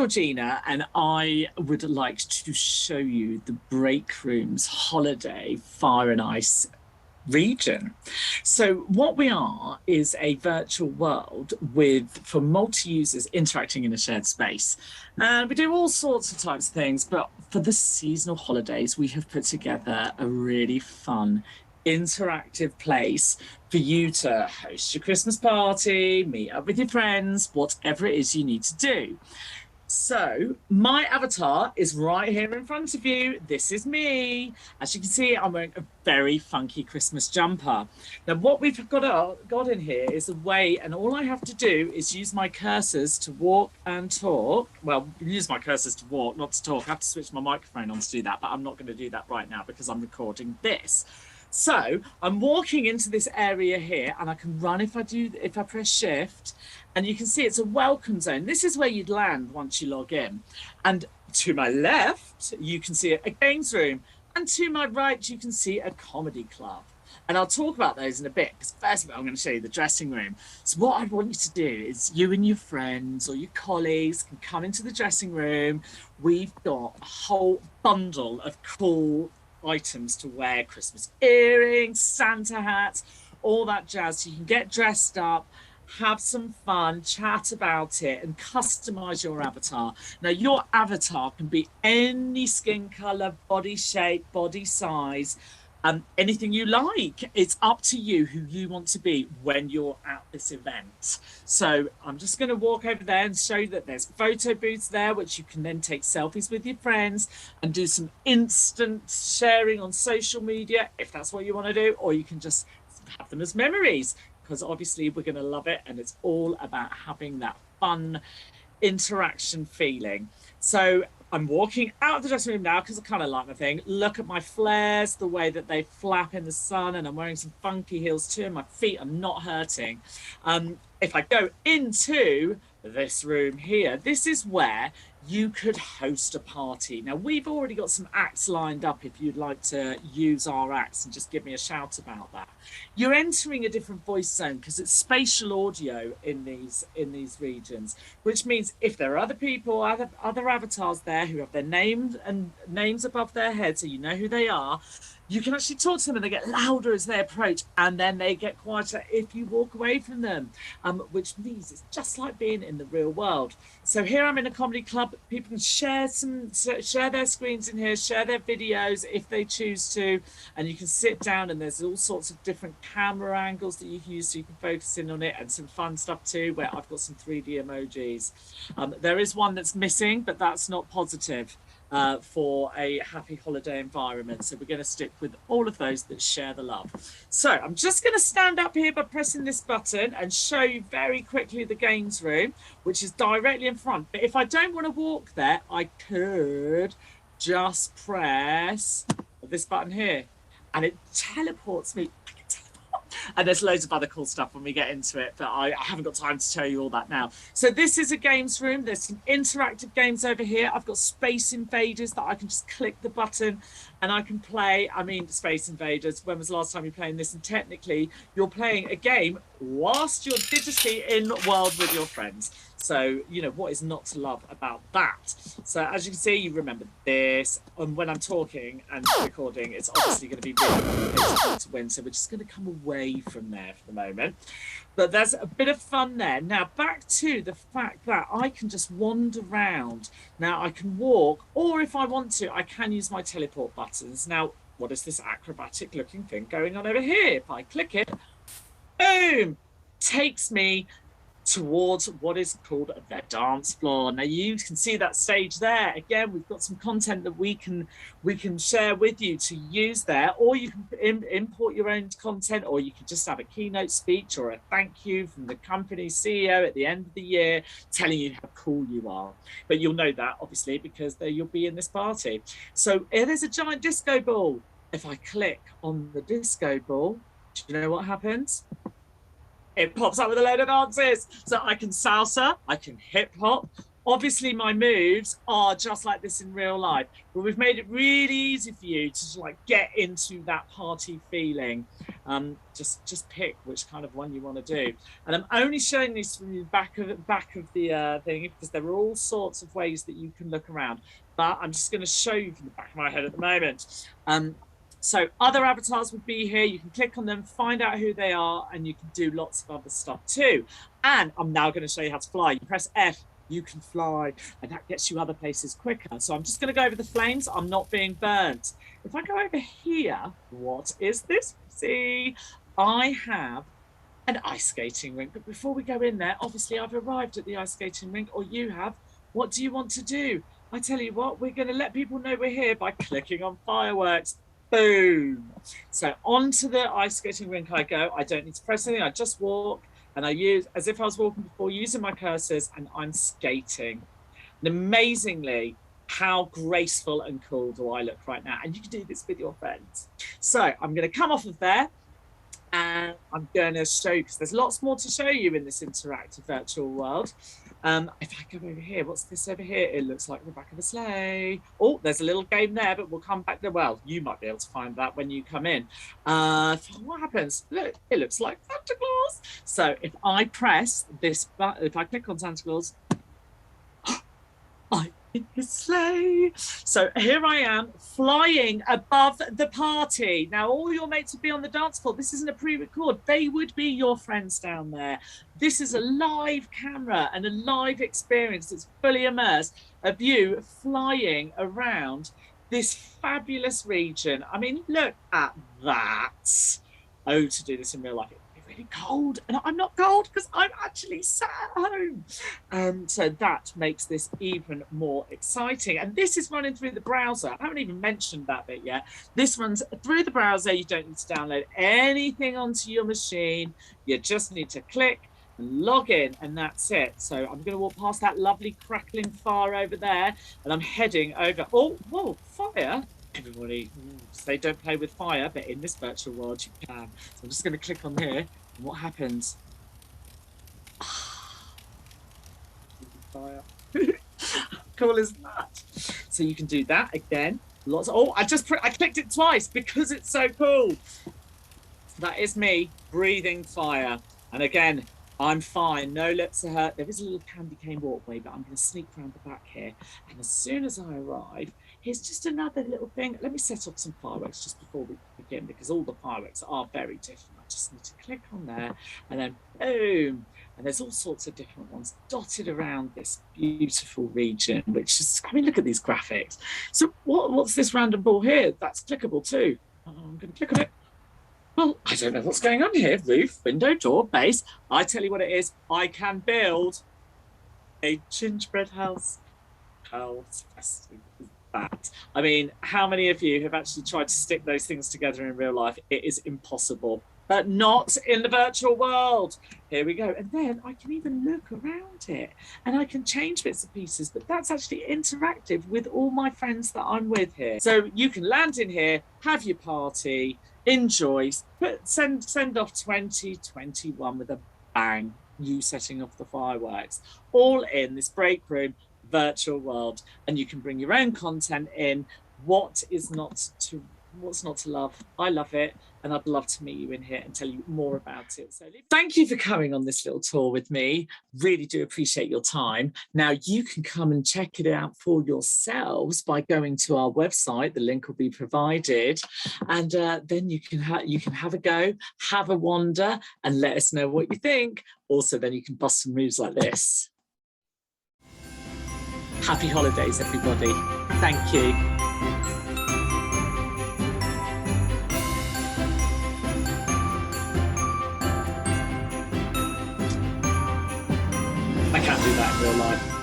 Georgina, and I would like to show you the Breakroom's holiday fire and ice region. So what we are is a virtual world with for multi-users interacting in a shared space. And we do all sorts of types of things, but for the seasonal holidays, we have put together a really fun interactive place for you to host your Christmas party, meet up with your friends, whatever it is you need to do. So my avatar is right here in front of you. This is me. As you can see, I'm wearing a very funky Christmas jumper. Now, what we've got in here is a way, and all I have to do is use my cursors to walk and talk. Well, use my cursors to walk, not to talk. I have to switch my microphone on to do that, but I'm not going to do that right now because I'm recording this. So I'm walking into this area here, and I can run if I press shift, and you can see it's a welcome zone. This is where you'd land once you log in. And to my left, you can see a games room, and to my right, you can see a comedy club. And I'll talk about those in a bit, because first of all, I'm going to show you the dressing room. So what I want you to do is you and your friends or your colleagues can come into the dressing room. We've got a whole bundle of cool items to wear, Christmas earrings, Santa hats, all that jazz. So you can get dressed up, have some fun, chat about it, and customize your avatar. Now, your avatar can be any skin color, body shape, body size, anything you like. It's up to you who you want to be when you're at this event. So I'm just going to walk over there and show you that there's photo booths there, which you can then take selfies with your friends and do some instant sharing on social media, if that's what you want to do, or you can just have them as memories, because obviously we're going to love it, and it's all about having that fun interaction feeling. So I'm walking out of the dressing room now because I kind of like my thing. Look at my flares, the way that they flap in the sun, and I'm wearing some funky heels too, and my feet are not hurting. If I go into this room here, this is where you could host a party. Now, we've already got some acts lined up if you'd like to use our acts, and just give me a shout about that. You're entering a different voice zone because it's spatial audio in these regions, which means if there are other people, other avatars there who have their names above their head, so you know who they are, you can actually talk to them, and they get louder as they approach, and then they get quieter if you walk away from them, which means it's just like being in the real world. So here I'm in a comedy club. People can share their screens in here, share their videos if they choose to, and you can sit down, and there's all sorts of different camera angles that you can use so you can focus in on it, and some fun stuff too, where I've got some 3D emojis. There is one that's missing, but that's not positive for a happy holiday environment. So we're going to stick with all of those that share the love. So I'm just going to stand up here by pressing this button and show you very quickly the games room, which is directly in front. But if I don't want to walk there, I could just press this button here, and it teleports me. And there's loads of other cool stuff when we get into it, but I haven't got time to tell you all that now. So this is a games room. There's some interactive games over here. I've got Space Invaders that I can just click the button and I can play. I mean, Space Invaders, when was the last time you're playing this? And technically, you're playing a game whilst you're digitally in world with your friends. So, you know, what is not to love about that? So as you can see, you remember this. And when I'm talking and recording, it's obviously going to be really complicated to win. So we're just going to come away from there for the moment. But there's a bit of fun there. Now, back to the fact that I can just wander around. Now, I can walk, or if I want to, I can use my teleport buttons. Now, what is this acrobatic looking thing going on over here? If I click it, boom, takes me towards what is called the dance floor. Now you can see that stage there. Again, we've got some content that we can share with you to use there, or you can import your own content, or you can just have a keynote speech or a thank you from the company CEO at the end of the year telling you how cool you are. But you'll know that obviously because you'll be in this party. So there's a giant disco ball. If I click on the disco ball, do you know what happens? It pops up with a load of dances. So I can salsa, I can hip hop. Obviously, my moves are just like this in real life, but we've made it really easy for you to like get into that party feeling. Just pick which kind of one you want to do. And I'm only showing this from the back of the thing because there are all sorts of ways that you can look around. But I'm just going to show you from the back of my head at the moment. So other avatars would be here. You can click on them, find out who they are, and you can do lots of other stuff too. And I'm now going to show you how to fly. You press F, you can fly, and that gets you other places quicker. So I'm just going to go over the flames. I'm not being burnt. If I go over here, what is this? See, I have an ice skating rink. But before we go in there, obviously I've arrived at the ice skating rink, or you have. What do you want to do? I tell you what, we're going to let people know we're here by clicking on fireworks. Boom. So onto the ice skating rink I go. I don't need to press anything. I just walk, and I use as if I was walking before, using my cursors, and I'm skating. And amazingly, how graceful and cool do I look right now? And you can do this with your friends. So I'm going to come off of there, and I'm going to show you, because there's lots more to show you in this interactive virtual world. If I go over here, what's this over here? It looks like the back of a sleigh. Oh, there's a little game there, but we'll come back there. Well, you might be able to find that when you come in. What happens? Look, it looks like Santa Claus. So if I press this button, if I click on Santa Claus, I'm in his sleigh. So here I am flying above the party. Now, all your mates would be on the dance floor. This isn't a pre-record. They would be your friends down there. This is a live camera and a live experience that's fully immersed of you flying around this fabulous region. I mean, look at that. Oh, to do this in real life, really cold, and I'm not cold because I'm actually sat at home. So that makes this even more exciting. And this is running through the browser. I haven't even mentioned that bit yet. This runs through the browser. You don't need to download anything onto your machine. You just need to click and log in, and that's it. So I'm going to walk past that lovely crackling fire over there, and I'm heading over. Oh, whoa, fire. Everybody, they don't play with fire, but in this virtual world you can. So I'm just going to click on here, and what happens? Fire. Cool as that. So you can do that again. Lots of, I clicked it twice because it's so cool. That is me breathing fire. And again, I'm fine, no lips are hurt. There is a little candy cane walkway, but I'm going to sneak around the back here. And as soon as I arrive, here's just another little thing. Let me set up some fireworks just before we begin, because all the fireworks are very different. I just need to click on there, and then boom. And there's all sorts of different ones dotted around this beautiful region, which is, I mean, look at these graphics. So what's this random ball here? That's clickable too. I'm going to click on it. Well, I don't know what's going on here. Roof, window, door, base. I tell you what it is. I can build a gingerbread house. How festive is that? I mean, how many of you have actually tried to stick those things together in real life? It is impossible, but not in the virtual world. Here we go. And then I can even look around it, and I can change bits and pieces, but that's actually interactive with all my friends that I'm with here. So you can land in here, have your party, enjoy, send off 2021 with a bang, you setting off the fireworks, all in this break room virtual world. And you can bring your own content in. What's not to love? I love it, and I'd love to meet you in here and tell you more about it. So thank you for coming on this little tour with me. Really do appreciate your time. Now you can come and check it out for yourselves by going to our website. The link will be provided, and then you can have a go, have a wander, and let us know what you think. Also, then you can bust some moves like this. Happy holidays, everybody. Thank you. I can't do that in real life.